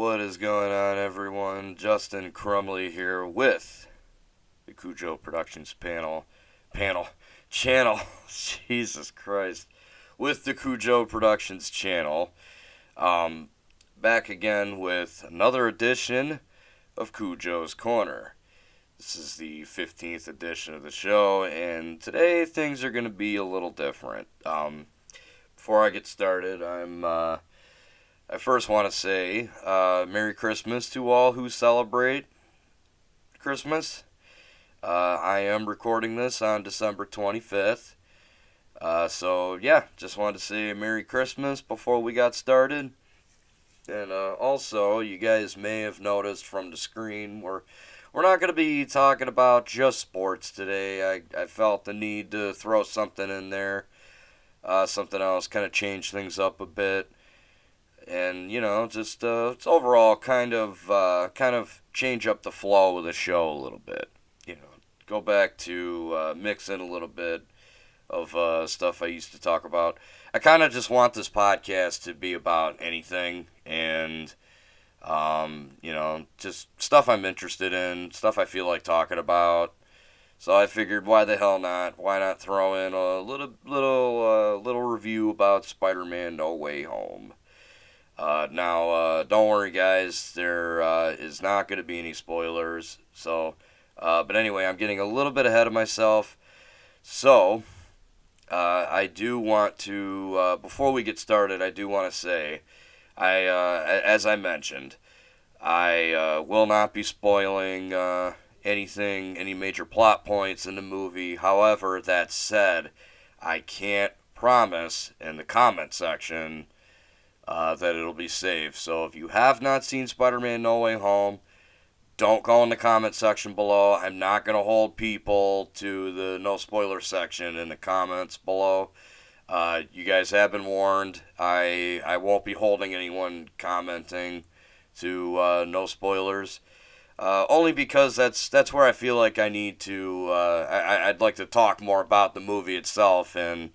What is going on, everyone? Justin Crumley here with the CuJo Productions channel. Jesus Christ. With the CuJo Productions channel. Back again with another edition of CuJo's Corner. This is the 15th edition of the show, and today things are going to be a little different. Before I get started, I first want to say Merry Christmas to all who celebrate Christmas. I am recording this on December 25th. So, yeah, just wanted to say Merry Christmas before we got started. And also, you guys may have noticed from the screen, we're not going to be talking about just sports today. I felt the need to throw something in there, something else, kind of change things up a bit. And, just it's overall kind of change up the flow of the show a little bit. Go back to mix in a little bit of stuff I used to talk about. I kind of just want this podcast to be about anything and, just stuff I'm interested in, stuff I feel like talking about. So I figured, why the hell not? Why not throw in a little review about Spider-Man No Way Home? Now, don't worry, guys. There is not going to be any spoilers. So, but anyway, I'm getting a little bit ahead of myself. So, I do want to, before we get started, I do want to say, as I mentioned, I will not be spoiling anything, any major plot points in the movie. However, that said, I can't promise in the comment section that it'll be safe. So if you have not seen Spider-Man No Way Home, don't go in the comment section below. I'm not going to hold people to the no spoiler section in the comments below. You guys have been warned. I won't be holding anyone commenting to no spoilers. Only because that's where I feel like I need to, I'd like to talk more about the movie itself, and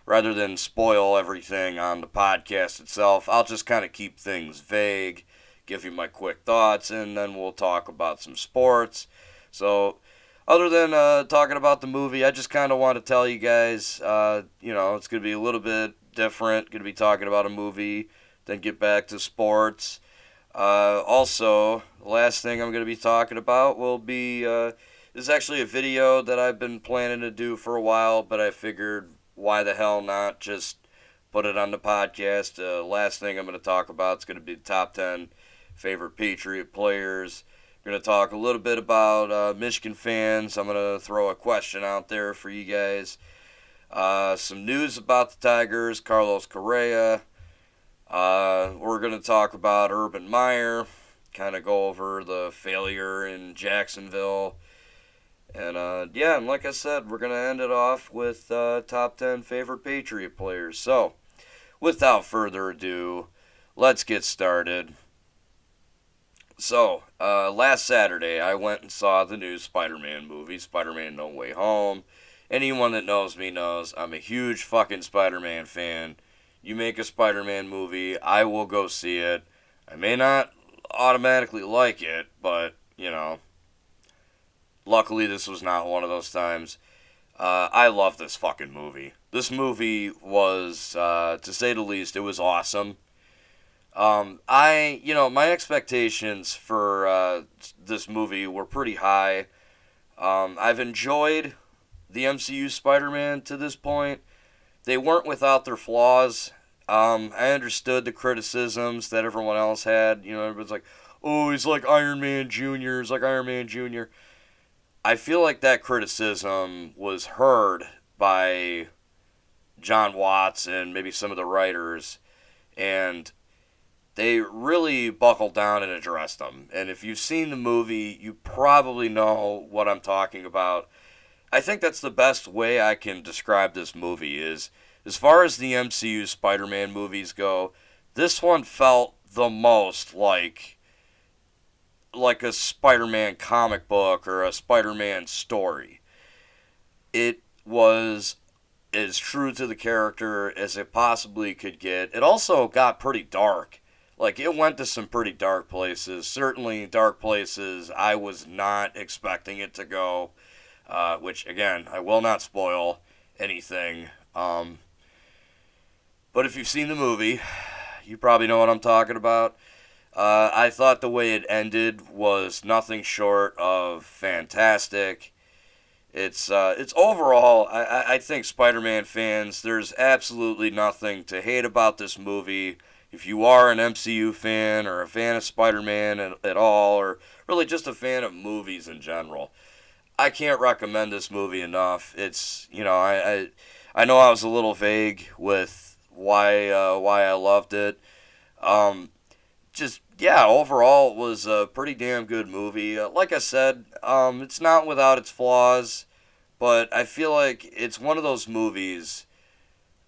rather than spoil everything on the podcast itself, I'll just kind of keep things vague, give you my quick thoughts, and then we'll talk about some sports. So, other than talking about the movie, I just kind of want to tell you guys, it's going to be a little bit different, going to be talking about a movie, then get back to sports. Also, the last thing I'm going to be talking about will be, this is actually a video that I've been planning to do for a while, but I figured, why the hell not just put it on the podcast. Last thing I'm going to talk about is going to be the top 10 favorite Patriot players. I'm going to talk a little bit about Michigan fans. I'm going to throw a question out there for you guys. Some news about the Tigers, Carlos Correa. We're going to talk about Urban Meyer, kind of go over the failure in Jacksonville. And, and like I said, we're going to end it off with top 10 favorite Patriot players. So, without further ado, let's get started. So, last Saturday, I went and saw the new Spider-Man movie, Spider-Man No Way Home. Anyone that knows me knows I'm a huge fucking Spider-Man fan. You make a Spider-Man movie, I will go see it. I may not automatically like it, but, luckily, this was not one of those times. I love this fucking movie. This movie was, to say the least, it was awesome. My expectations for this movie were pretty high. I've enjoyed the MCU Spider-Man to this point. They weren't without their flaws. I understood the criticisms that everyone else had. Everyone's like, oh, he's like Iron Man Jr., I feel like that criticism was heard by John Watts and maybe some of the writers, and they really buckled down and addressed them. And if you've seen the movie, you probably know what I'm talking about. I think that's the best way I can describe this movie is, as far as the MCU Spider-Man movies go, this one felt the most like a Spider-Man comic book or a Spider-Man story. It was as true to the character as it possibly could get. It also got pretty dark. like, it went to some pretty dark places. Certainly dark places I was not expecting it to go. Which, again, I will not spoil anything. But if you've seen the movie, you probably know what I'm talking about. I thought the way it ended was nothing short of fantastic. It's overall, I think Spider-Man fans, there's absolutely nothing to hate about this movie. If you are an MCU fan or a fan of Spider-Man at all, or really just a fan of movies in general, I can't recommend this movie enough. It's, I know I was a little vague with why I loved it. Just, yeah, overall it was a pretty damn good movie. Like I said, it's not without its flaws, but I feel like it's one of those movies.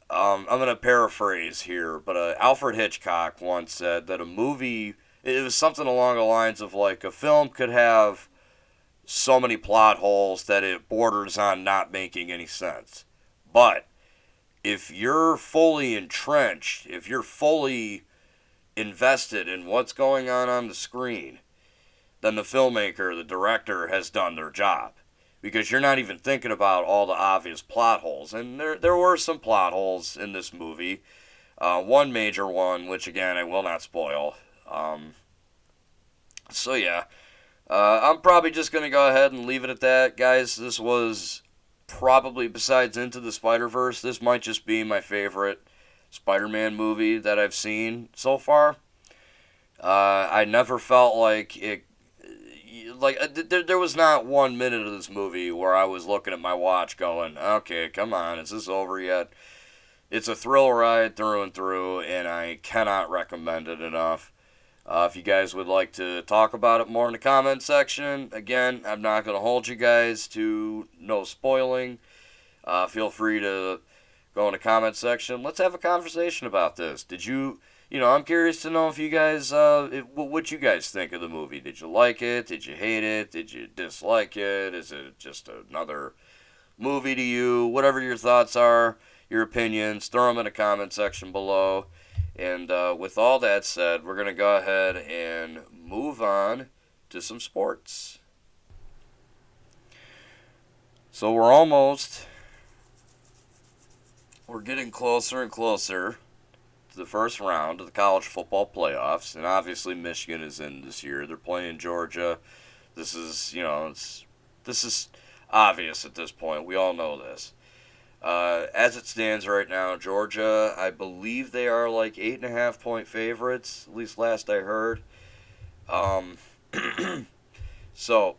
I'm going to paraphrase here, but Alfred Hitchcock once said that a movie, it was something along the lines of like a film could have so many plot holes that it borders on not making any sense. But if you're fully entrenched, if you're fully invested in what's going on the screen, then the filmmaker, the director, has done their job. Because you're not even thinking about all the obvious plot holes. And there were some plot holes in this movie. One major one, which again I will not spoil. So yeah, I'm probably just going to go ahead and leave it at that. Guys, this was probably, besides Into the Spider-Verse, this might just be my favorite Spider-Man movie that I've seen so far. I never felt like it. There was not 1 minute of this movie where I was looking at my watch going, okay, come on, is this over yet? It's a thrill ride through and through, and I cannot recommend it enough. If you guys would like to talk about it more in the comment section, again, I'm not going to hold you guys to no spoiling. Feel free to go in the comment section. Let's have a conversation about this. I'm curious to know if you guys, what you guys think of the movie. Did you like it? Did you hate it? Did you dislike it? Is it just another movie to you? Whatever your thoughts are, your opinions, throw them in the comment section below. And with all that said, we're going to go ahead and move on to some sports. So we're getting closer and closer the first round of the college football playoffs, and obviously Michigan is in this year. They're playing Georgia. This is obvious at this point. We all know this. As it stands right now, Georgia, I believe they are like 8.5-point favorites, at least last I heard. So,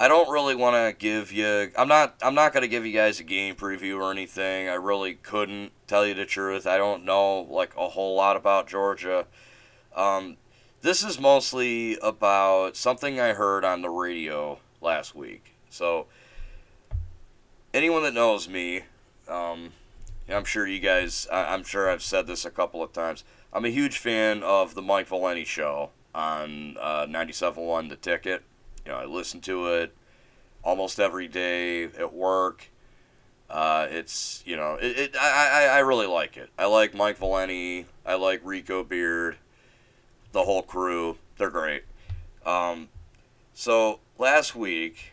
I don't really want to give you. I'm not going to give you guys a game preview or anything. I really couldn't tell you the truth. I don't know like a whole lot about Georgia. This is mostly about something I heard on the radio last week. So anyone that knows me, I'm sure you guys. I'm sure I've said this a couple of times. I'm a huge fan of the Mike Valenti show on 97.1 The Ticket. I listen to it almost every day at work. I really like it. I like Mike Valenti. I like Rico Beard. The whole crew. They're great. So last week,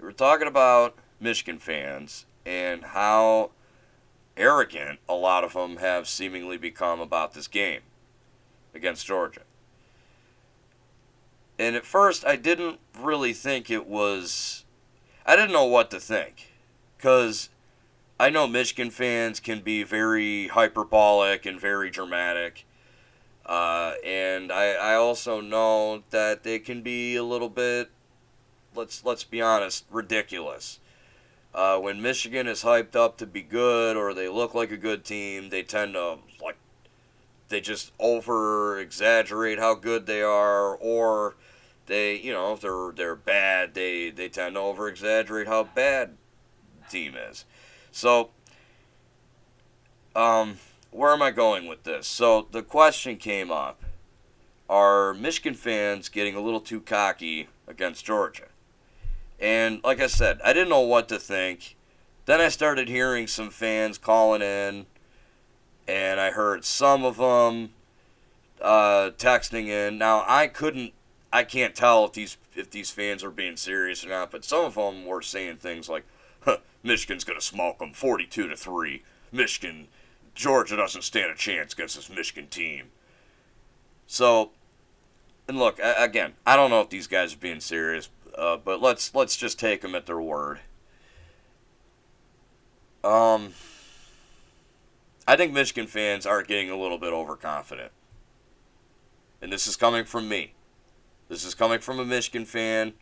we were talking about Michigan fans and how arrogant a lot of them have seemingly become about this game against Georgia. And at first, I didn't really think it was. I didn't know what to think. Because I know Michigan fans can be very hyperbolic and very dramatic. And I also know that they can be a little bit, let's be honest, ridiculous. When Michigan is hyped up to be good or they look like a good team, they tend to, they just over-exaggerate how good they are, or they, if they're bad, they tend to over-exaggerate how bad the team is. So, where am I going with this? So, the question came up, are Michigan fans getting a little too cocky against Georgia? And, like I said, I didn't know what to think. Then I started hearing some fans calling in, and I heard some of them texting in. Now, I can't tell if these fans are being serious or not, but some of them were saying things like, huh, Michigan's going to smoke them 42-3. Georgia doesn't stand a chance against this Michigan team. So, and look, again, I don't know if these guys are being serious, but let's just take them at their word. I think Michigan fans are getting a little bit overconfident. And this is coming from me. This is coming from a Michigan fan.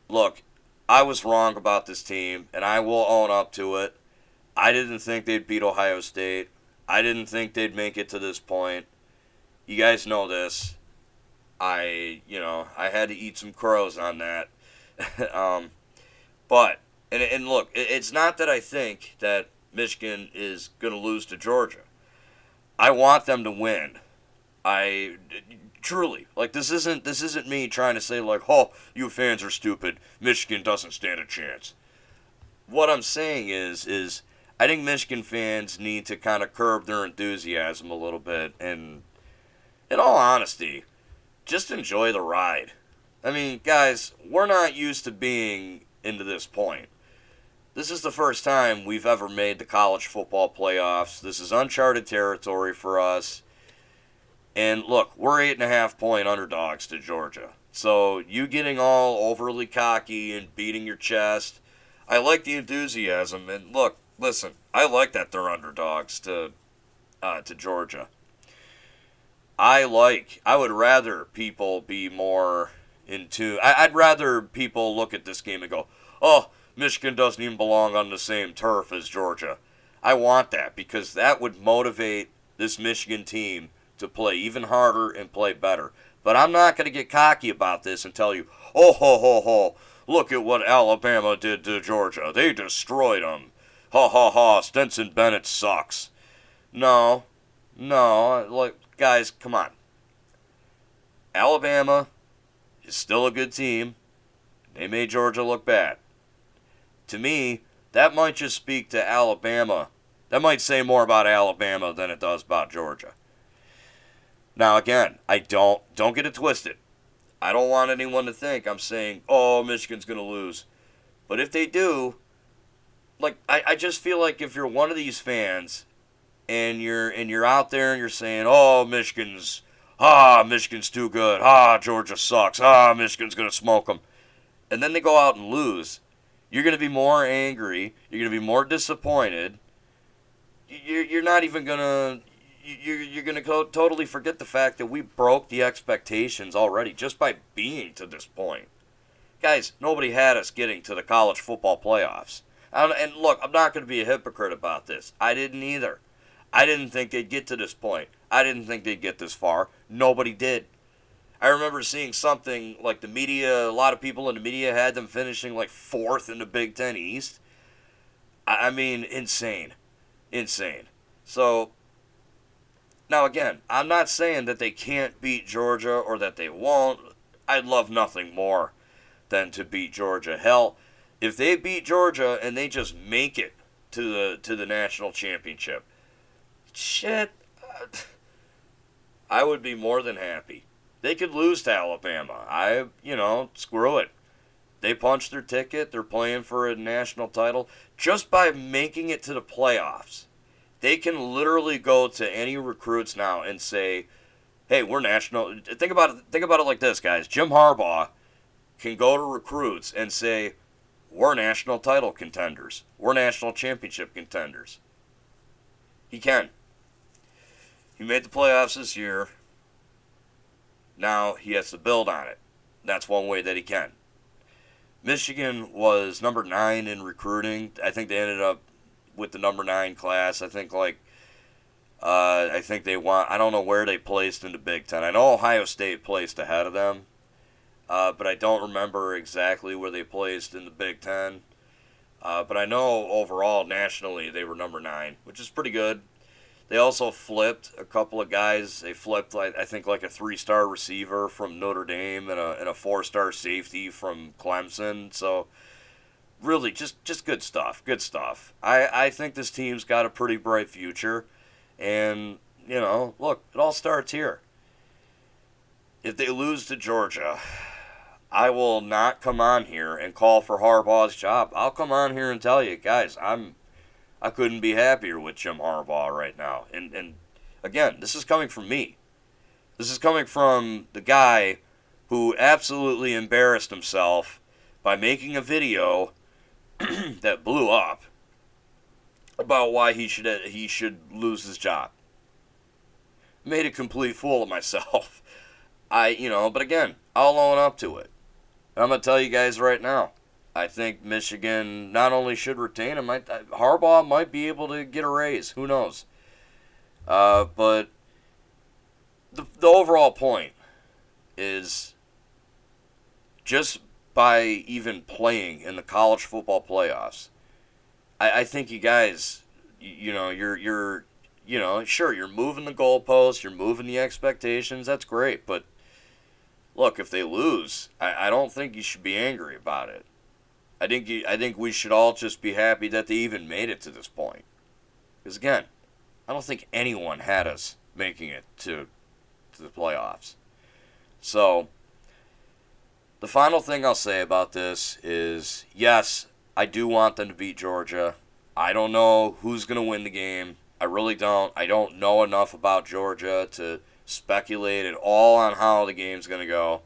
Look, I was wrong about this team, and I will own up to it. I didn't think they'd beat Ohio State. I didn't think they'd make it to this point. You guys know this. I had to eat some crows on that. But, and look, it's not that I think that Michigan is going to lose to Georgia. I want them to win. Truly, like, this isn't me trying to say, like, oh, you fans are stupid. Michigan doesn't stand a chance. What I'm saying is I think Michigan fans need to kind of curb their enthusiasm a little bit, and in all honesty, just enjoy the ride. I mean, guys, we're not used to being into this point. This is the first time we've ever made the college football playoffs. This is uncharted territory for us. And look, we're 8.5-point underdogs to Georgia. So you getting all overly cocky and beating your chest, I like the enthusiasm. And look, listen, I like that they're underdogs to Georgia. I would rather people be more into. I'd rather people look at this game and go, oh, Michigan doesn't even belong on the same turf as Georgia. I want that because that would motivate this Michigan team to play even harder and play better. But I'm not going to get cocky about this and tell you, oh, ho, ho, ho, look at what Alabama did to Georgia. They destroyed them. Ha, ha, ha, Stetson Bennett sucks. No, look, guys, come on. Alabama is still a good team. They made Georgia look bad. To me, that might just speak to Alabama. That might say more about Alabama than it does about Georgia. Now, again, I don't get it twisted. I don't want anyone to think I'm saying, oh, Michigan's going to lose. But if they do, like, I just feel like if you're one of these fans and you're out there and you're saying, oh, Michigan's too good. Georgia sucks. Michigan's going to smoke them. And then they go out and lose. You're going to be more angry. You're going to be more disappointed. You're not even going to... You're going to totally forget the fact that we broke the expectations already just by being to this point. Guys, nobody had us getting to the college football playoffs. And look, I'm not going to be a hypocrite about this. I didn't either. I didn't think they'd get to this point. I didn't think they'd get this far. Nobody did. I remember seeing something like the media, a lot of people in the media had them finishing like 4th in the Big Ten East. I mean, insane. So, now again, I'm not saying that they can't beat Georgia or that they won't. I'd love nothing more than to beat Georgia. Hell, if they beat Georgia and they just make it to the national championship, shit, I would be more than happy. They could lose to Alabama. Screw it. They punched their ticket. They're playing for a national title. Just by making it to the playoffs, they can literally go to any recruits now and say, hey, we're national. Think about it like this, guys. Jim Harbaugh can go to recruits and say, we're national title contenders. We're national championship contenders. He can. He made the playoffs this year. Now he has to build on it. That's one way that he can. Michigan was number 9 in recruiting. I think they ended up with the number 9 class. I think they won. I don't know where they placed in the Big Ten. I know Ohio State placed ahead of them, but I don't remember exactly where they placed in the Big Ten. But I know overall, nationally, they were number 9, which is pretty good. They also flipped a couple of guys. They flipped, I think, like a 3-star receiver from Notre Dame and a 4-star safety from Clemson. So, really, just good stuff. Good stuff. I think this team's got a pretty bright future. And, look, it all starts here. If they lose to Georgia, I will not come on here and call for Harbaugh's job. I'll come on here and tell you, guys, I couldn't be happier with Jim Harbaugh right now. And again, this is coming from me. This is coming from the guy who absolutely embarrassed himself by making a video that blew up about why he should lose his job. Made a complete fool of myself. But again, I'll own up to it. And I'm going to tell you guys right now, I think Michigan not only should retain him, Harbaugh might be able to get a raise. Who knows? But the overall point is just by even playing in the college football playoffs, I think you guys, you're sure, you're moving the goalposts, you're moving the expectations, that's great, but look, if they lose, I don't think you should be angry about it. I think we should all just be happy that they even made it to this point. Because again, I don't think anyone had us making it to the playoffs. So, the final thing I'll say about this is, yes, I do want them to beat Georgia. I don't know who's going to win the game. I really don't. I don't know enough about Georgia to speculate at all on how the game's going to go.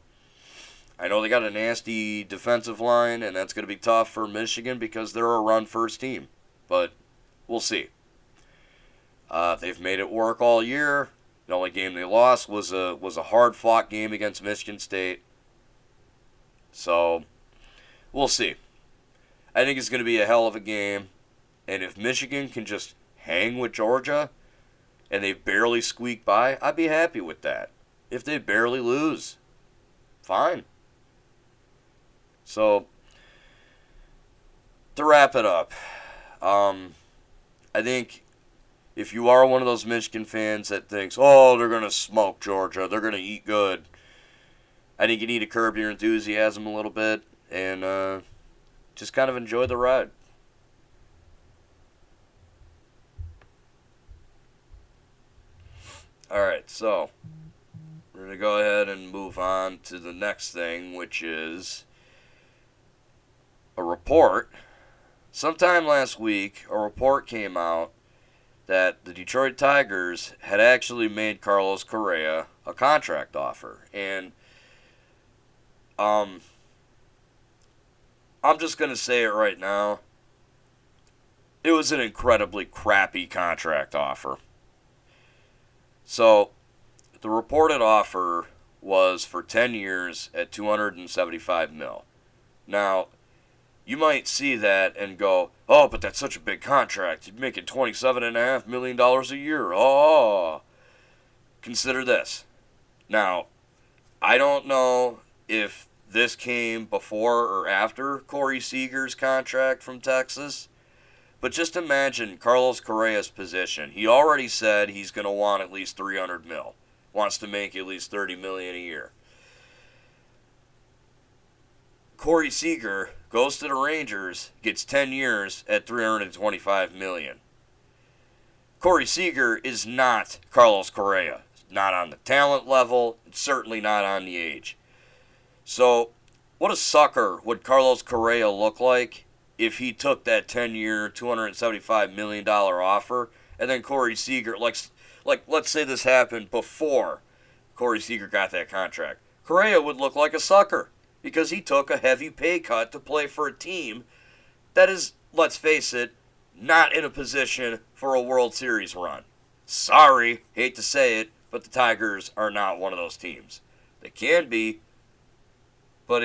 I know they got a nasty defensive line, and that's going to be tough for Michigan because they're a run-first team. But we'll see. They've made it work all year. The only game they lost was a hard-fought game against Michigan State. So, we'll see. I think it's going to be a hell of a game. And if Michigan can just hang with Georgia and they barely squeak by, I'd be happy with that. If they barely lose, fine. So, to wrap it up, I think if you are one of those Michigan fans that thinks, oh, they're going to smoke Georgia, they're going to eat good, I think you need to curb your enthusiasm a little bit and just kind of enjoy the ride. Alright, so we're going to go ahead and move on to the next thing, which is a report. Sometime last week, a report came out that the Detroit Tigers had actually made Carlos Correa a contract offer. And I'm just going to say it right now. It was an incredibly crappy contract offer. So, the reported offer was for 10 years at $275 million. Now, you might see that and go, oh, but that's such a big contract. You're making $27.5 million a year. Oh, consider this. Now, I don't know if this came before or after Corey Seager's contract from Texas. But just imagine Carlos Correa's position. He already said he's going to want at least $300 million. Wants to make at least $30 million a year. Corey Seager goes to the Rangers, gets 10 years at $325 million. Corey Seager is not Carlos Correa. Not on the talent level. It's certainly not on the age. So, what a sucker would Carlos Correa look like if he took that 10-year, $275 million offer, and then Corey Seager, like let's say this happened before Corey Seager got that contract. Correa would look like a sucker because he took a heavy pay cut to play for a team that is, let's face it, not in a position for a World Series run. Sorry, hate to say it, but the Tigers are not one of those teams. They can be, but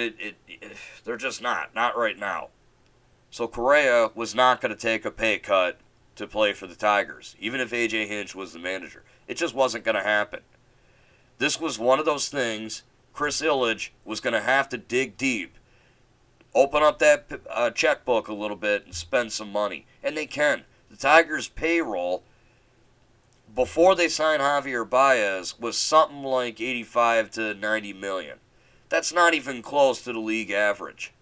they're just not right now. So Correa was not going to take a pay cut to play for the Tigers, even if A.J. Hinch was the manager. It just wasn't going to happen. This was one of those things Chris Hillard was going to have to dig deep, open up that checkbook a little bit, and spend some money. And they can. The Tigers' payroll, before they signed Javier Baez, was something like $85 to $90 million. That's not even close to the league average.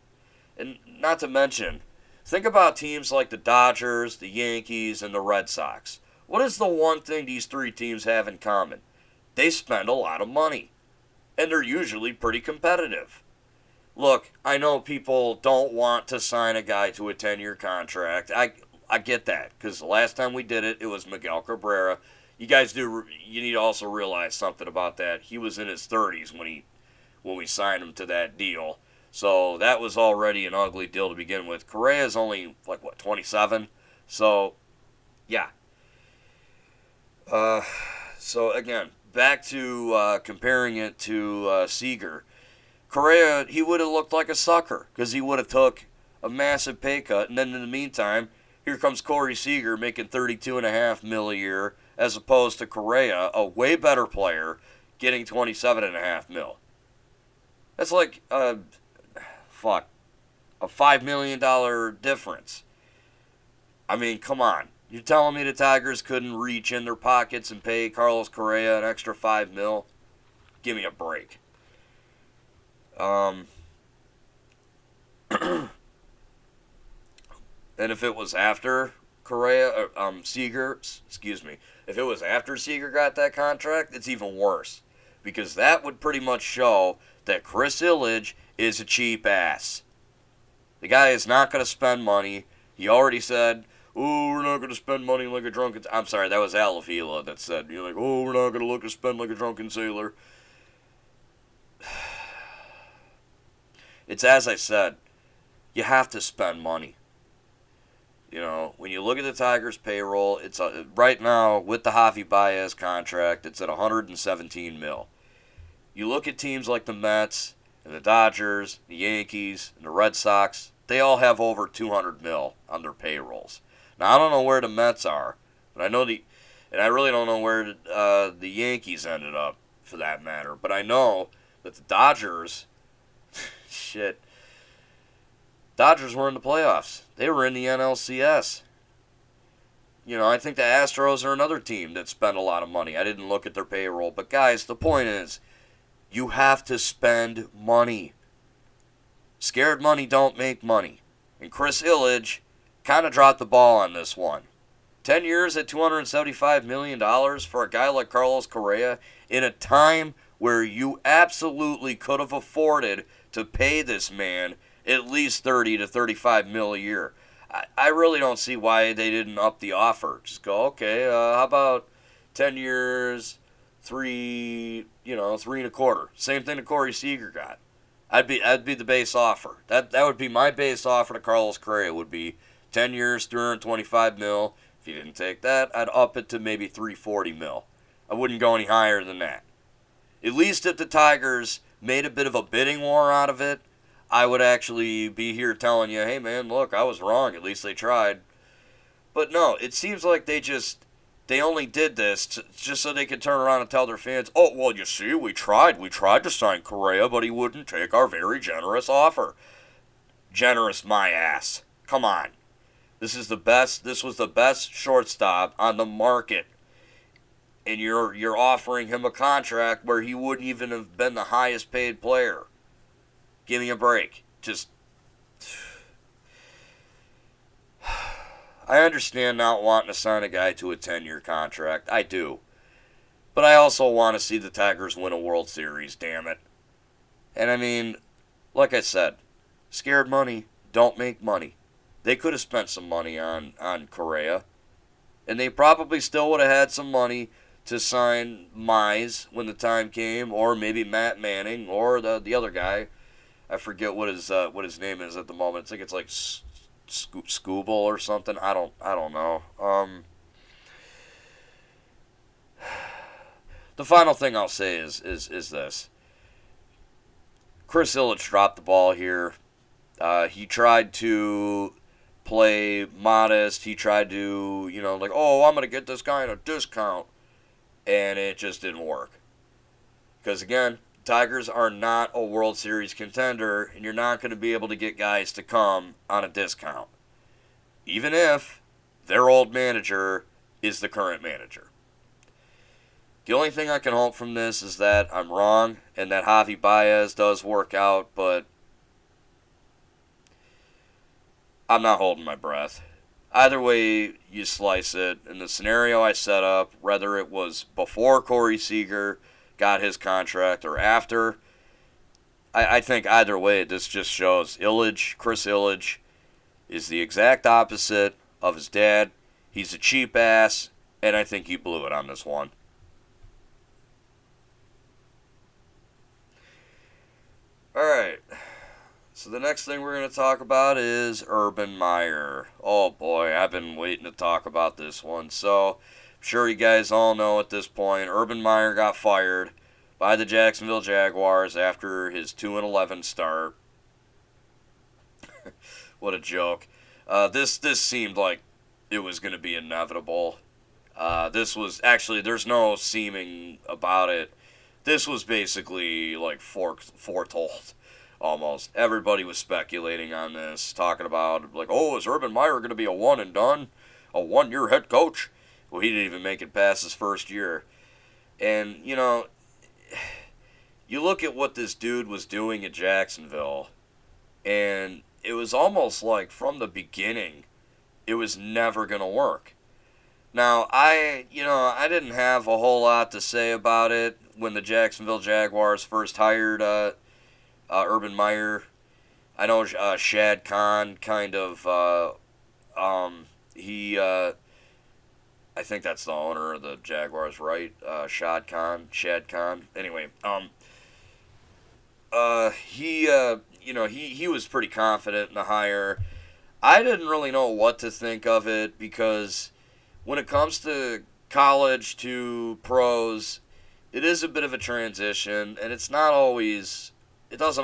And not to mention, think about teams like the Dodgers, the Yankees, and the Red Sox. What is the one thing these three teams have in common? They spend a lot of money, and they're usually pretty competitive. Look, I know people don't want to sign a guy to a 10-year contract. I get that, because the last time we did it, it was Miguel Cabrera. You need to also realize something about that. He was in his 30s when we signed him to that deal. So that was already an ugly deal to begin with. Correa's only, 27? So, yeah. So, again, back to comparing it to Seager. Correa, he would have looked like a sucker because he would have took a massive pay cut. And then in the meantime, here comes Corey Seager making $32.5 million a year as opposed to Correa, a way better player, getting $27.5 million. That's like a $5 million difference. I mean, come on. You're telling me the Tigers couldn't reach in their pockets and pay Carlos Correa an extra $5 million? Give me a break. And if it was after Seager, if it was after Seager got that contract, it's even worse. Because that would pretty much show that Chris Hillard is a cheap ass. The guy is not going to spend money. He already said, oh, we're not going to spend money like a drunken... I'm sorry, that was Al Avila that said, we're not going to look to spend like a drunken sailor. It's as I said, you have to spend money. When you look at the Tigers' payroll, it's right now with the Javi Baez contract, it's at $117 million. You look at teams like the Mets and the Dodgers, the Yankees, and the Red Sox, they all have over $200 million on their payrolls. Now I don't know where the Mets are, but I know and I really don't know where the Yankees ended up, for that matter. But I know that the Dodgers. Dodgers were in the playoffs. They were in the NLCS. I think the Astros are another team that spent a lot of money. I didn't look at their payroll. But, guys, the point is, you have to spend money. Scared money don't make money. And Chris Hillard kind of dropped the ball on this one. 10 years at $275 million for a guy like Carlos Correa in a time where you absolutely could have afforded to pay this man at least $30 to $35 million a year. I really don't see why they didn't up the offer. Just go, okay, how about 10 years, three and a quarter. Same thing that Corey Seager got. That'd be the base offer. That would be my base offer to Carlos Correa. Would be 10 years, $325 million. If you didn't take that, I'd up it to maybe $340 million. I wouldn't go any higher than that. At least if the Tigers made a bit of a bidding war out of it, I would actually be here telling you, hey man, look, I was wrong. At least they tried. But no, it seems like they only did this just so they could turn around and tell their fans, oh, well, you see, we tried to sign Correa, but he wouldn't take our very generous offer. Generous my ass. Come on. This was the best shortstop on the market. And you're offering him a contract where he wouldn't even have been the highest paid player. Give me a break. I understand not wanting to sign a guy to a 10-year contract. I do. But I also want to see the Tigers win a World Series, damn it. And I mean, like I said, scared money don't make money. They could have spent some money on Correa. And they probably still would have had some money to sign Mize when the time came, or maybe Matt Manning, or the other guy. I forget what his name is at the moment. I think it's like Scooble or something. I don't know. The final thing I'll say is this. Chris Hillard dropped the ball here. He tried to play modest. He tried to, I'm going to get this guy at a discount. And it just didn't work. Because, again, Tigers are not a World Series contender, and you're not going to be able to get guys to come on a discount. Even if their old manager is the current manager. The only thing I can hope from this is that I'm wrong, and that Javi Baez does work out, but I'm not holding my breath. Either way you slice it, in the scenario I set up, whether it was before Corey Seager got his contract or after, I think either way this just shows Chris Hillard, is the exact opposite of his dad. He's a cheap ass, and I think he blew it on this one. Alright, so the next thing we're going to talk about is Urban Meyer. Oh boy, I've been waiting to talk about this one. So, I'm sure you guys all know at this point, Urban Meyer got fired by the Jacksonville Jaguars after his 2-11 start. What a joke. This seemed like it was going to be inevitable. This was, actually, there's no seeming about it. This was basically like foretold, almost. Everybody was speculating on this, talking about, like, oh, is Urban Meyer going to be a one and done? A one-year head coach? Well, he didn't even make it past his first year. And, you know, you look at what this dude was doing at Jacksonville, and it was almost like from the beginning, it was never going to work. Now, I didn't have a whole lot to say about it when the Jacksonville Jaguars first hired Urban Meyer. I know Shad Khan kind of, I think that's the owner of the Jaguars, right? Shad Khan. Anyway, he was pretty confident in the hire. I didn't really know what to think of it because when it comes to college to pros, it is a bit of a transition, and it doesn't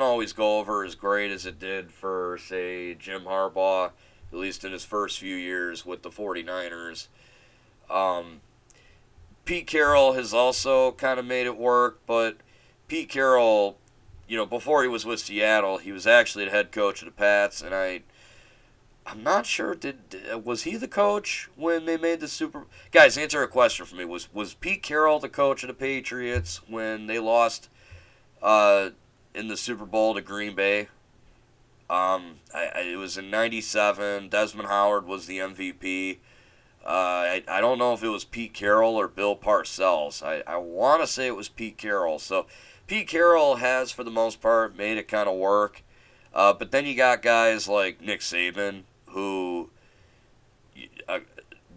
always go over as great as it did for, say, Jim Harbaugh, at least in his first few years with the 49ers. Pete Carroll has also kind of made it work, but Pete Carroll, before he was with Seattle, he was actually the head coach of the Pats, and I'm not sure, was he the coach when they made the Super... Guys, answer a question for me. Was Pete Carroll the coach of the Patriots when they lost in the Super Bowl to Green Bay? It was in 97. Desmond Howard was the MVP. I don't know if it was Pete Carroll or Bill Parcells. I want to say it was Pete Carroll. So Pete Carroll has, for the most part, made it kind of work. But then you got guys like Nick Saban, who, a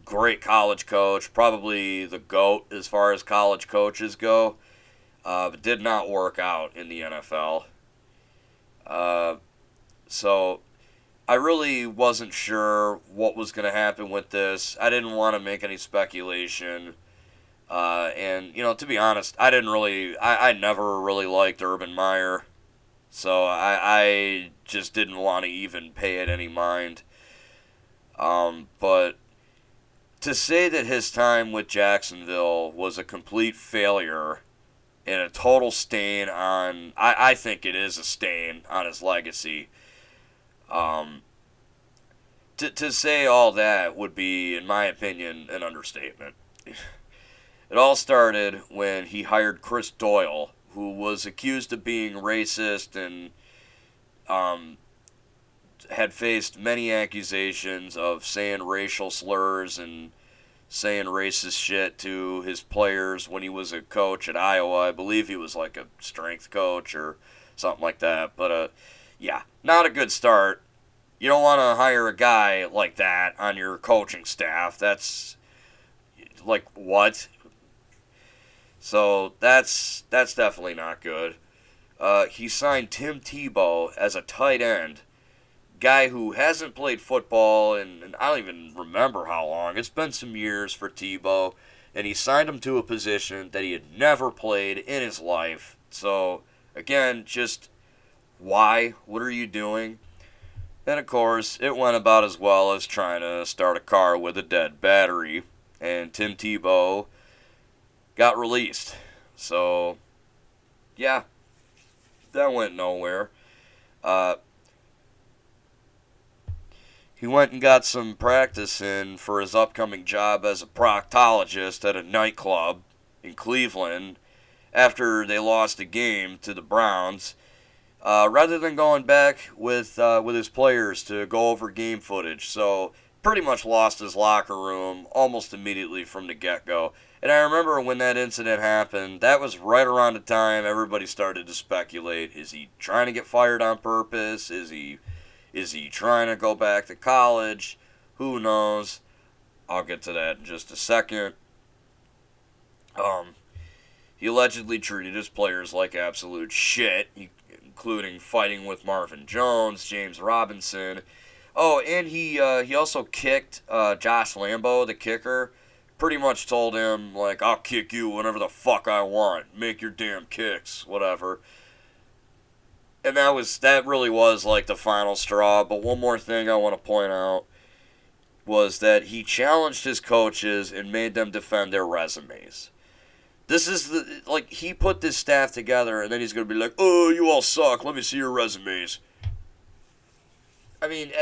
great college coach, probably the GOAT as far as college coaches go, but did not work out in the NFL. So I really wasn't sure what was going to happen with this. I didn't want to make any speculation. And, to be honest, I never really liked Urban Meyer. So I just didn't want to even pay it any mind. But to say that his time with Jacksonville was a complete failure and a total stain on... I think it is a stain on his legacy. To say all that would be, in my opinion, an understatement. It all started when he hired Chris Doyle, who was accused of being racist and had faced many accusations of saying racial slurs and saying racist shit to his players when he was a coach at Iowa. I believe he was like a strength coach or something like that. But, yeah, not a good start. You don't want to hire a guy like that on your coaching staff. That's, like, what? So that's definitely not good. He signed Tim Tebow as a tight end, guy who hasn't played football and I don't even remember how long. It's been some years for Tebow, and he signed him to a position that he had never played in his life. So, again, just why? What are you doing? And, of course, it went about as well as trying to start a car with a dead battery, and Tim Tebow got released. So, yeah, that went nowhere. He went and got some practice in for his upcoming job as a proctologist at a nightclub in Cleveland after they lost a game to the Browns. Rather than going back with his players to go over game footage. So pretty much lost his locker room almost immediately from the get-go. And I remember when that incident happened, that was right around the time everybody started to speculate, is he trying to get fired on purpose? Is he trying to go back to college? Who knows? I'll get to that in just a second. He allegedly treated his players like absolute shit, including fighting with Marvin Jones, James Robinson. Oh, and he also kicked Josh Lambo, the kicker. Pretty much told him, like, I'll kick you whenever the fuck I want. Make your damn kicks, whatever. And that really was, like, the final straw. But one more thing I want to point out was that he challenged his coaches and made them defend their resumes. This is he put this staff together, and then he's going to be like, oh, you all suck, let me see your resumes. I mean,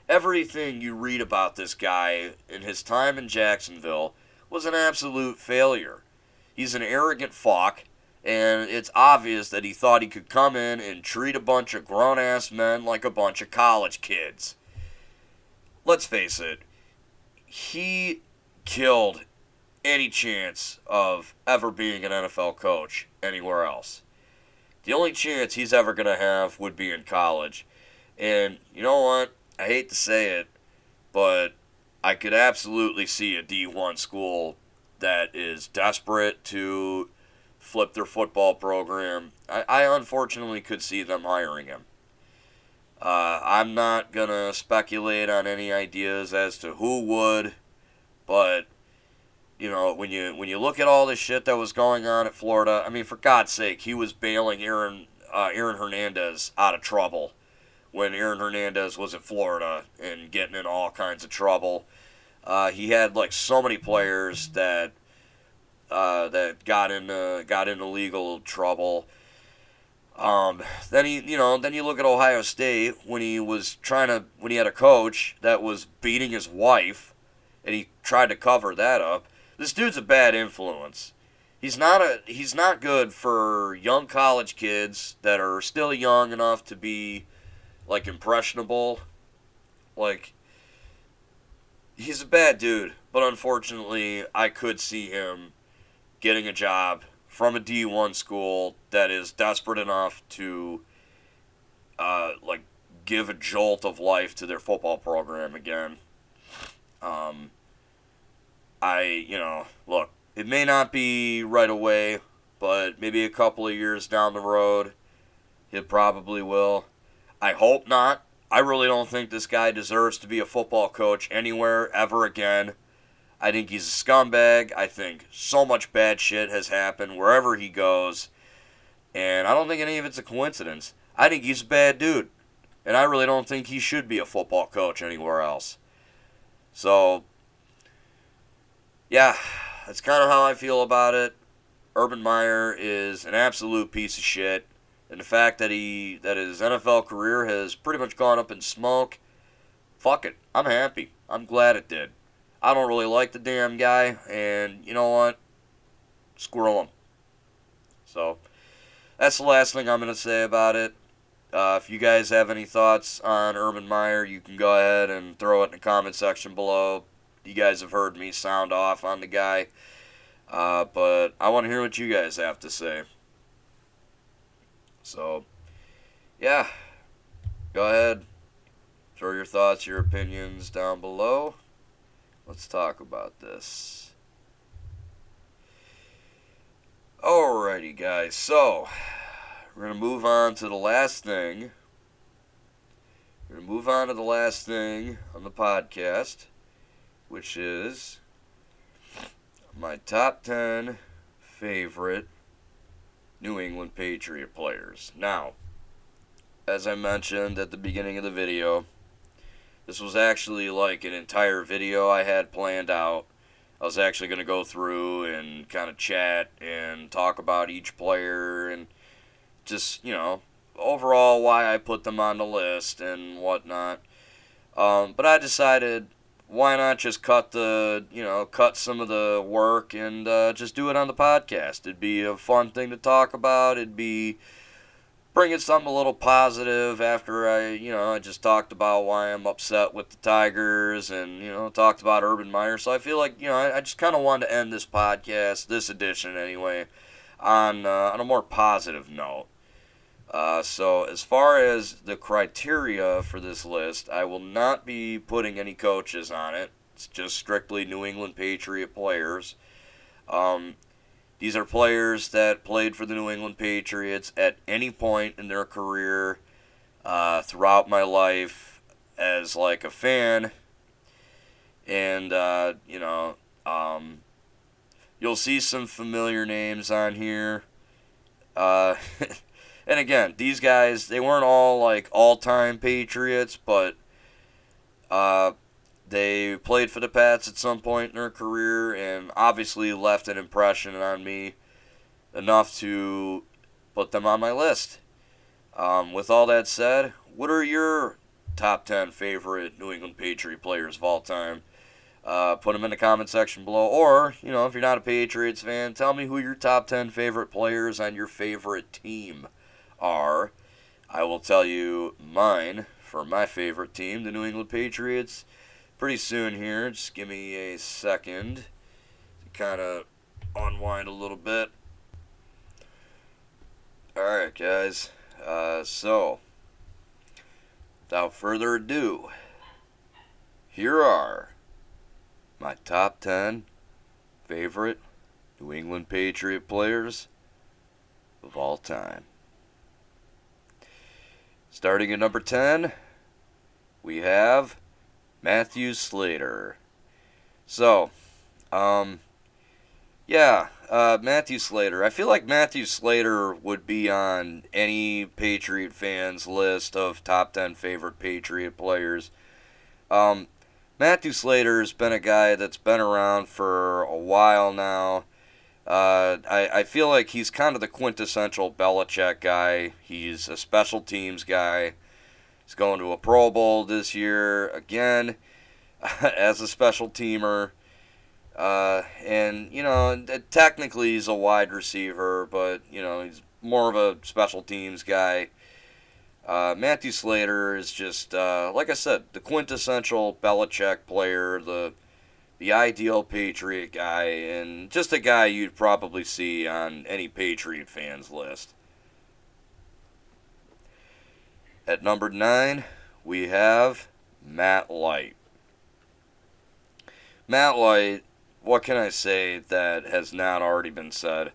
everything you read about this guy in his time in Jacksonville was an absolute failure. He's an arrogant fuck, and it's obvious that he thought he could come in and treat a bunch of grown-ass men like a bunch of college kids. Let's face it, he killed any chance of ever being an NFL coach anywhere else. The only chance he's ever going to have would be in college. And you know what? I hate to say it, but I could absolutely see a D1 school that is desperate to flip their football program. I unfortunately could see them hiring him. I'm not going to speculate on any ideas as to who would, but, you know, when you look at all this shit that was going on at Florida, I mean, for God's sake, he was bailing Aaron Hernandez out of trouble when Aaron Hernandez was at Florida and getting in all kinds of trouble. He had, like, so many players that got into legal trouble. Then you look at Ohio State when he had a coach that was beating his wife, and he tried to cover that up. This dude's a bad influence. He's not good for young college kids that are still young enough to be, like, impressionable. Like, he's a bad dude, but unfortunately, I could see him getting a job from a D1 school that is desperate enough to, give a jolt of life to their football program again. Look, it may not be right away, but maybe a couple of years down the road, it probably will. I hope not. I really don't think this guy deserves to be a football coach anywhere ever again. I think he's a scumbag. I think so much bad shit has happened wherever he goes. And I don't think any of it's a coincidence. I think he's a bad dude. And I really don't think he should be a football coach anywhere else. So, yeah, that's kind of how I feel about it. Urban Meyer is an absolute piece of shit. And the fact that his NFL career has pretty much gone up in smoke, fuck it. I'm happy. I'm glad it did. I don't really like the damn guy, and you know what? Screw him. So, that's the last thing I'm going to say about it. If you guys have any thoughts on Urban Meyer, you can go ahead and throw it in the comment section below. You guys have heard me sound off on the guy, but I want to hear what you guys have to say. So, yeah, go ahead. Throw your thoughts, your opinions down below. Let's talk about this. Alrighty, guys. So, we're going to move on to the last thing. We're going to move on to the last thing on the podcast, which is my top 10 favorite New England Patriot players. Now, as I mentioned at the beginning of the video, this was actually like an entire video I had planned out. I was actually going to go through and kind of chat and talk about each player and just, overall why I put them on the list and whatnot. But I decided, why not just cut some of the work and just do it on the podcast. It'd be a fun thing to talk about. It'd be bring in something a little positive after I just talked about why I'm upset with the Tigers and, talked about Urban Meyer. So I feel like, I just kind of wanted to end this podcast, this edition anyway, on a more positive note. So as far as the criteria for this list, I will not be putting any coaches on it. It's just strictly New England Patriot players. These are players that played for the New England Patriots at any point in their career throughout my life as like a fan. And, you'll see some familiar names on here. And again, these guys, they weren't all like all-time Patriots, but they played for the Pats at some point in their career and obviously left an impression on me enough to put them on my list. With all that said, what are your top 10 favorite New England Patriot players of all time? Put them in the comment section below. Or, if you're not a Patriots fan, tell me who your top 10 favorite players on your favorite team are. I will tell you mine for my favorite team, the New England Patriots, pretty soon here. Just give me a second to kind of unwind a little bit. Alright, guys. So, without further ado, here are my top 10 favorite New England Patriot players of all time. Starting at number 10, we have Matthew Slater. So, Matthew Slater. I feel like Matthew Slater would be on any Patriot fan's list of top 10 favorite Patriot players. Matthew Slater has been a guy that's been around for a while now. I feel like he's kind of the quintessential Belichick guy. He's a special teams guy. He's going to a Pro Bowl this year again as a special teamer. Technically he's a wide receiver, but, he's more of a special teams guy. Matthew Slater is just, like I said, the quintessential Belichick player, the ideal Patriot guy, and just a guy you'd probably see on any Patriot fan's list. At number 9, we have Matt Light. Matt Light, what can I say that has not already been said?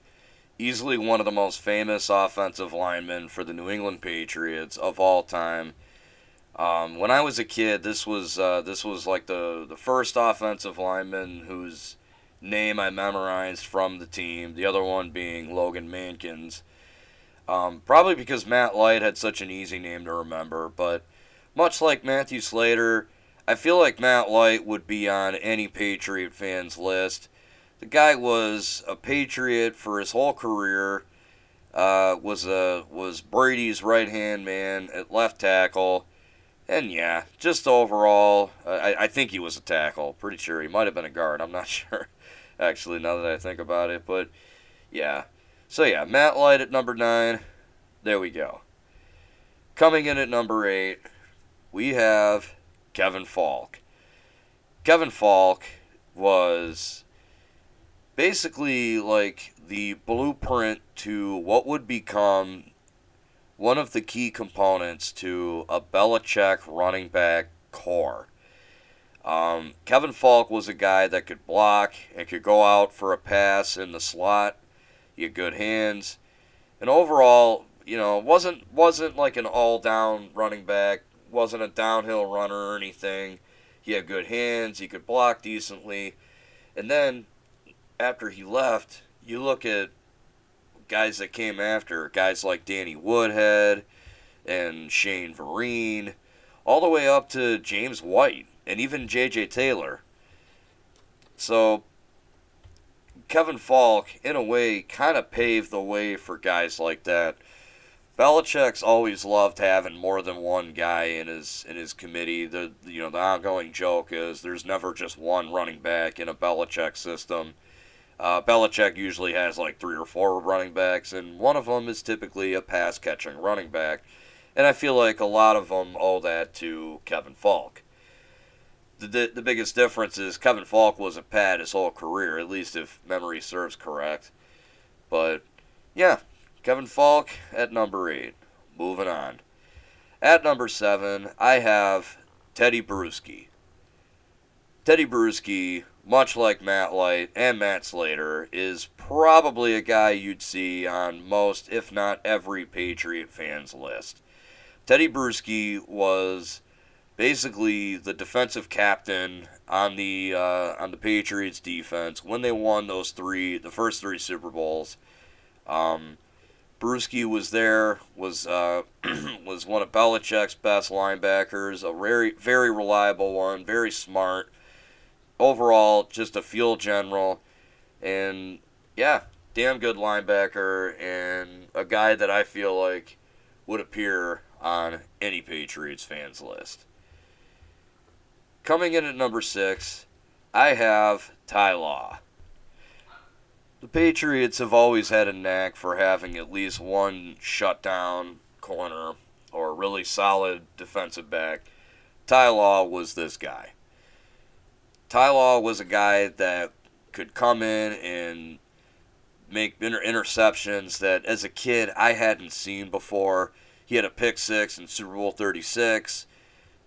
Easily one of the most famous offensive linemen for the New England Patriots of all time. When I was a kid, this was like the first offensive lineman whose name I memorized from the team. The other one being Logan Mankins. Probably because Matt Light had such an easy name to remember, but much like Matthew Slater, I feel like Matt Light would be on any Patriot fan's list. The guy was a Patriot for his whole career. Was Brady's right-hand man at left tackle. And yeah, just overall, I think he was a tackle. Pretty sure he might have been a guard. I'm not sure, actually, now that I think about it. But yeah. So yeah, Matt Light at number 9. There we go. Coming in at number 8, we have Kevin Faulk. Kevin Faulk was basically like the blueprint to what would become one of the key components to a Belichick running back core. Kevin Faulk was a guy that could block and could go out for a pass in the slot. He had good hands, and overall, wasn't like an all-down running back. Wasn't a downhill runner or anything. He had good hands. He could block decently, and then after he left, you look at guys that came after, guys like Danny Woodhead and Shane Vereen, all the way up to James White and even J.J. Taylor. So Kevin Faulk, in a way, kind of paved the way for guys like that. Belichick's always loved having more than one guy in his committee. The ongoing joke is there's never just one running back in a Belichick system. Belichick usually has like 3 or 4 running backs, and one of them is typically a pass-catching running back. And I feel like a lot of them owe that to Kevin Faulk. The biggest difference is Kevin Faulk was a pad his whole career, at least if memory serves correct. But, yeah, Kevin Faulk at number 8. Moving on. At number 7, I have Teddy Bruschi. Teddy Bruschi, much like Matt Light and Matt Slater, is probably a guy you'd see on most, if not every, Patriot fan's list. Teddy Bruschi was basically the defensive captain on the Patriots defense when they won the first 3 Super Bowls. Bruschi was there, was was one of Belichick's best linebackers, a very, very reliable one, very smart. Overall, just a field general, and yeah, damn good linebacker, and a guy that I feel like would appear on any Patriots fans list. Coming in at number 6, I have Ty Law. The Patriots have always had a knack for having at least one shutdown corner or really solid defensive back. Ty Law was this guy. Ty Law was a guy that could come in and make interceptions that as a kid I hadn't seen before. He had a pick 6 in Super Bowl 36,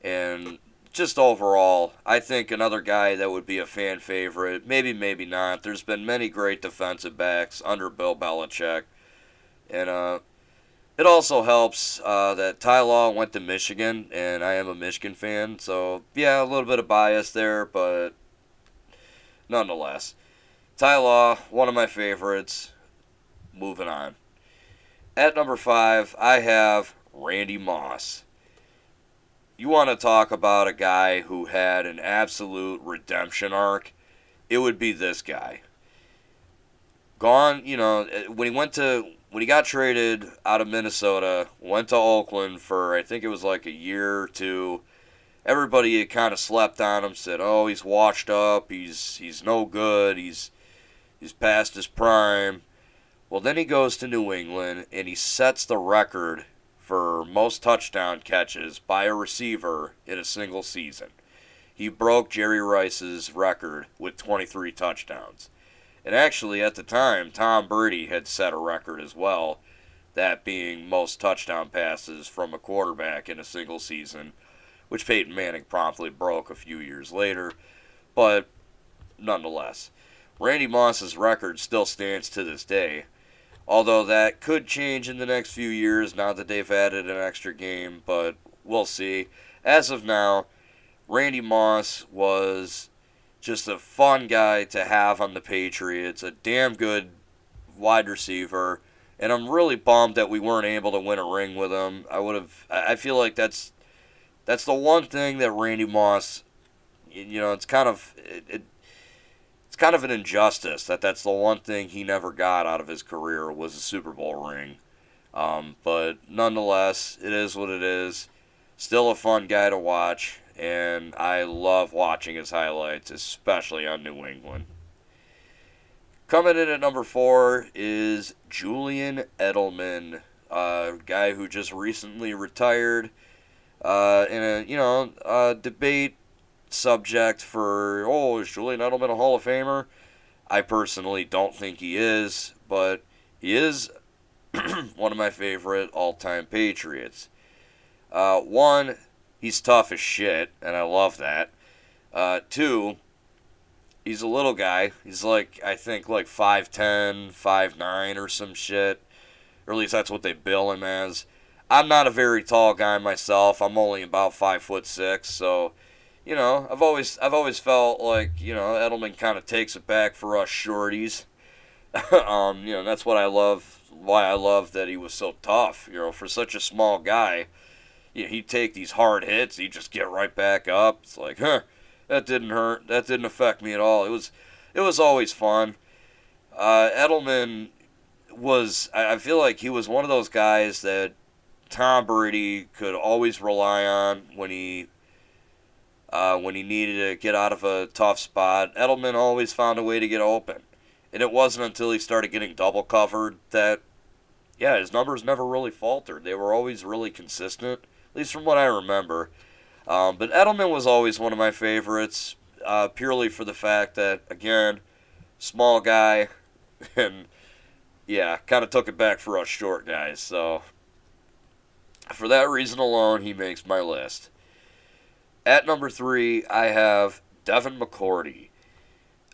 and just overall, I think another guy that would be a fan favorite. Maybe, maybe not. There's been many great defensive backs under Bill Belichick. And it also helps that Ty Law went to Michigan, and I am a Michigan fan. So, yeah, a little bit of bias there, but nonetheless. Ty Law, one of my favorites. Moving on. At number 5, I have Randy Moss. You want to talk about a guy who had an absolute redemption arc, it would be this guy. Gone, when he got traded out of Minnesota, went to Oakland for, I think it was like a year or 2. Everybody had kind of slept on him, said, "Oh, he's washed up, he's no good, he's past his prime." Well, then he goes to New England and he sets the record for most touchdown catches by a receiver in a single season. He broke Jerry Rice's record with 23 touchdowns. And actually, at the time, Tom Brady had set a record as well, that being most touchdown passes from a quarterback in a single season, which Peyton Manning promptly broke a few years later. But nonetheless, Randy Moss's record still stands to this day. Although that could change in the next few years now that they've added an extra game, but we'll see. As of now, Randy Moss was just a fun guy to have on the Patriots, a damn good wide receiver, and I'm really bummed that we weren't able to win a ring with him. I feel like that's the one thing that Randy Moss, it's kind of it's kind of an injustice that that's the one thing he never got out of his career was a Super Bowl ring. But nonetheless, it is what it is. Still a fun guy to watch, and I love watching his highlights, especially on New England. Coming in at number 4 is Julian Edelman, a guy who just recently retired in a debate subject for, is Julian Edelman a Hall of Famer? I personally don't think he is, but he is one of my favorite all-time Patriots. 1, he's tough as shit, and I love that. 2, he's a little guy. He's I think 5'10", 5'9", or some shit. Or at least that's what they bill him as. I'm not a very tall guy myself. I'm only about 5'6", so I've always felt like Edelman kind of takes it back for us shorties. That's what I love. Why I love that he was so tough. For such a small guy, he'd take these hard hits. He'd just get right back up. It's like, that didn't hurt. That didn't affect me at all. It was always fun. Edelman was. I feel like he was one of those guys that Tom Brady could always rely on when he needed to get out of a tough spot. Edelman always found a way to get open. And it wasn't until he started getting double covered that, yeah, his numbers never really faltered. They were always really consistent, at least from what I remember. But Edelman was always one of my favorites, purely for the fact that, again, small guy, and yeah, kind of took it back for us short guys. So, for that reason alone, he makes my list. At number 3, I have Devin McCourty.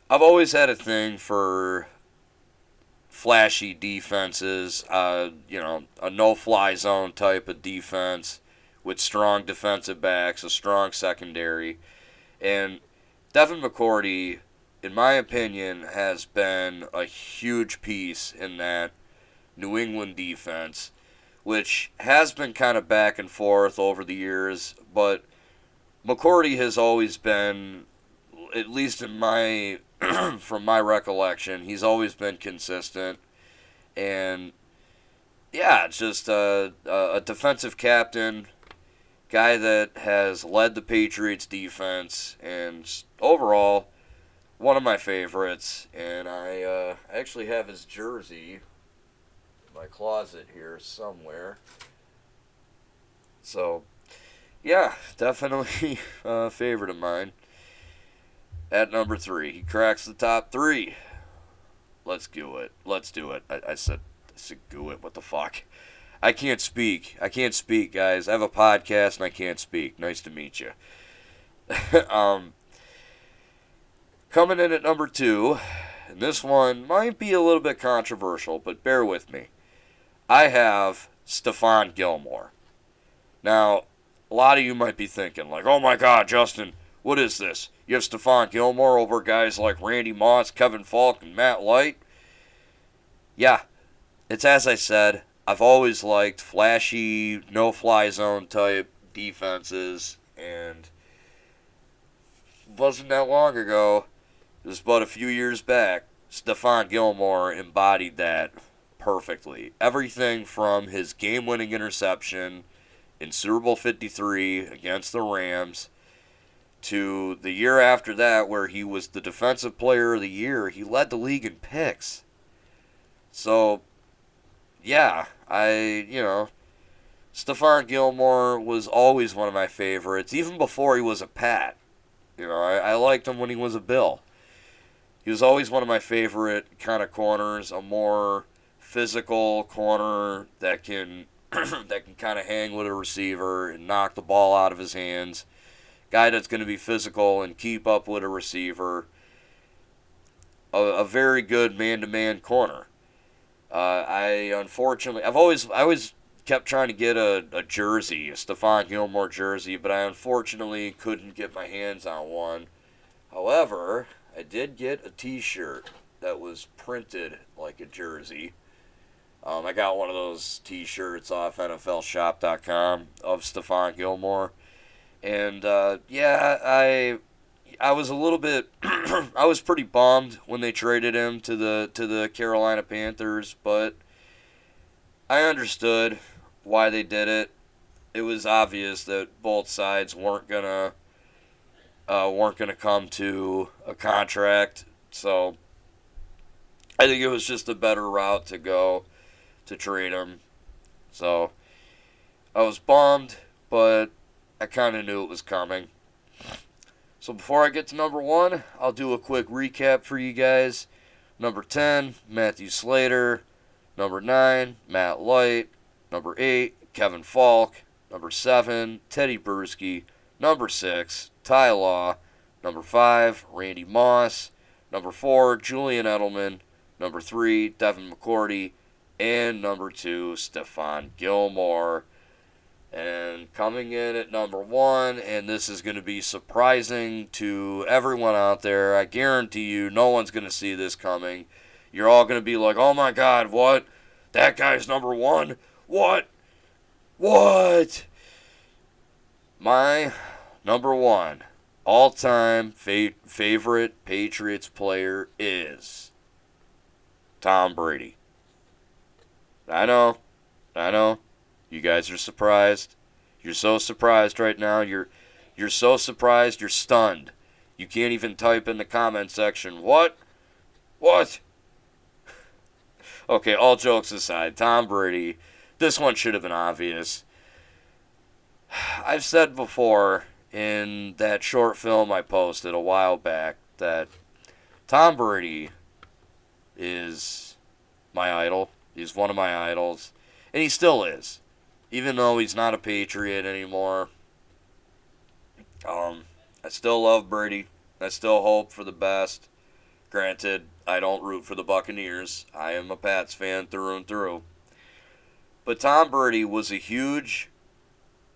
I've always had a thing for flashy defenses, a no-fly zone type of defense with strong defensive backs, a strong secondary. And Devin McCourty, in my opinion, has been a huge piece in that New England defense, which has been kind of back and forth over the years, but McCourty has always been, at least in my from my recollection, he's always been consistent. And yeah, just a defensive captain, guy that has led the Patriots defense, and overall, one of my favorites. And I actually have his jersey in my closet here somewhere. So, yeah, definitely a favorite of mine. At number 3, he cracks the top 3. Let's do it. I said go it. What the fuck? I can't speak, guys. I have a podcast and I can't speak. Nice to meet you. Coming in at number 2, and this one might be a little bit controversial, but bear with me. I have Stephan Gilmore. Now, a lot of you might be thinking, like, oh my god, Justin, what is this? You have Stephan Gilmore over guys like Randy Moss, Kevin Faulk, and Matt Light? Yeah, it's as I said. I've always liked flashy, no-fly zone type defenses, and wasn't that long ago, it was about a few years back, Stephan Gilmore embodied that perfectly. Everything from his game-winning interception in Super Bowl 53 against the Rams to the year after that where he was the Defensive Player of the Year. He led the league in picks. So, yeah, Stephan Gilmore was always one of my favorites, even before he was a Pat. I liked him when he was a Bill. He was always one of my favorite kind of corners, a more physical corner that can kind of hang with a receiver and knock the ball out of his hands. Guy that's going to be physical and keep up with a receiver. A very good man-to-man corner. I always kept trying to get a jersey, a Stephan Gilmore jersey, but I unfortunately couldn't get my hands on one. However, I did get a t-shirt that was printed like a jersey. I got one of those t-shirts off NFLshop.com of Stephan Gilmore. And, I was a little bit, I was pretty bummed when they traded him to the Carolina Panthers, but I understood why they did it. It was obvious that both sides weren't gonna come to a contract, so I think it was just a better route to go to trade him. So I was bummed, but I kind of knew it was coming. So before I get to number 1, I'll do a quick recap for you guys. Number 10, Matthew Slater. Number 9, Matt Light. Number 8, Kevin Faulk. Number 7, Teddy Bruschi. Number 6, Ty Law. Number 5, Randy Moss. Number 4, Julian Edelman. Number 3, Devin McCourty. And number 2, Stephan Gilmore. And coming in at number 1, and this is going to be surprising to everyone out there. I guarantee you no one's going to see this coming. You're all going to be like, oh my god, what? That guy's number 1? What? My number 1 all-time favorite Patriots player is Tom Brady. I know. You guys are surprised. You're so surprised right now. You're so surprised. You're stunned. You can't even type in the comment section. What? Okay, all jokes aside, Tom Brady, this one should have been obvious. I've said before in that short film I posted a while back that Tom Brady is my idol. He's one of my idols. And he still is. Even though he's not a Patriot anymore. I still love Brady. I still hope for the best. Granted, I don't root for the Buccaneers. I am a Pats fan through and through. But Tom Brady was a huge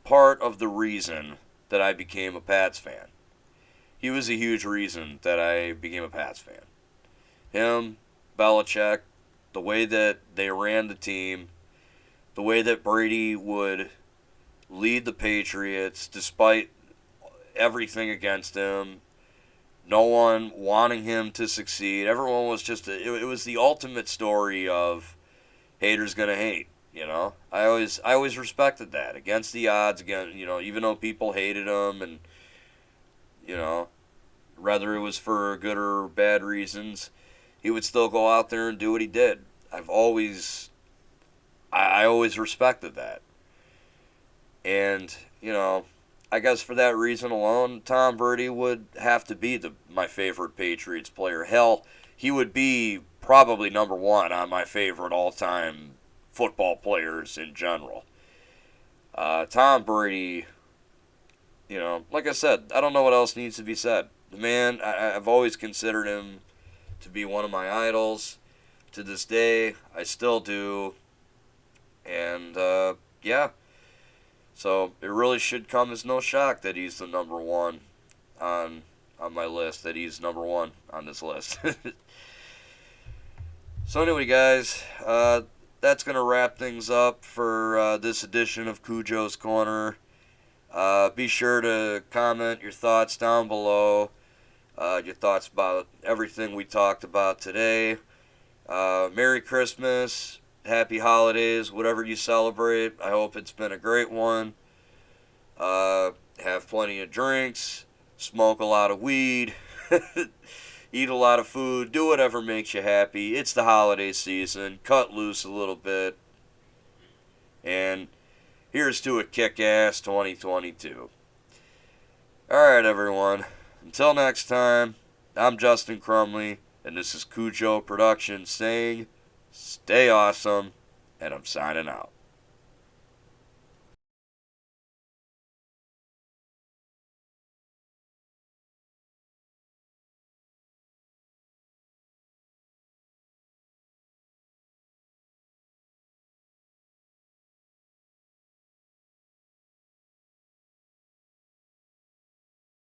part of the reason that I became a Pats fan. He was a huge reason that I became a Pats fan. Him, Belichick, the way that they ran the team, the way that Brady would lead the Patriots despite everything against him, no one wanting him to succeed. Everyone was just it was the ultimate story of haters gonna hate. You know, I always respected that against the odds. Again, you know, even though people hated him, and you know, whether it was for good or bad reasons, he would still go out there and do what he did. I always respected that, and you know, I guess for that reason alone, Tom Brady would have to be my favorite Patriots player. Hell, he would be probably number one on my favorite all-time football players in general. Tom Brady, you know, like I said, I don't know what else needs to be said. The man, I've always considered him to be one of my idols. To this day, I still do. And, yeah. So, it really should come as no shock that he's the number one on my list, that he's number one on this list. So, anyway, guys, that's going to wrap things up for this edition of CuJo's Corner. Be sure to comment your thoughts down below. Your thoughts about everything we talked about today. Merry Christmas, Happy Holidays, whatever you celebrate. I hope it's been a great one. Have plenty of drinks, smoke a lot of weed, eat a lot of food, do whatever makes you happy. It's the holiday season. Cut loose a little bit. And here's to a kick-ass 2022. Alright, everyone. Until next time, I'm Justin Crumley, and this is CuJo Productions saying, stay awesome, and I'm signing out.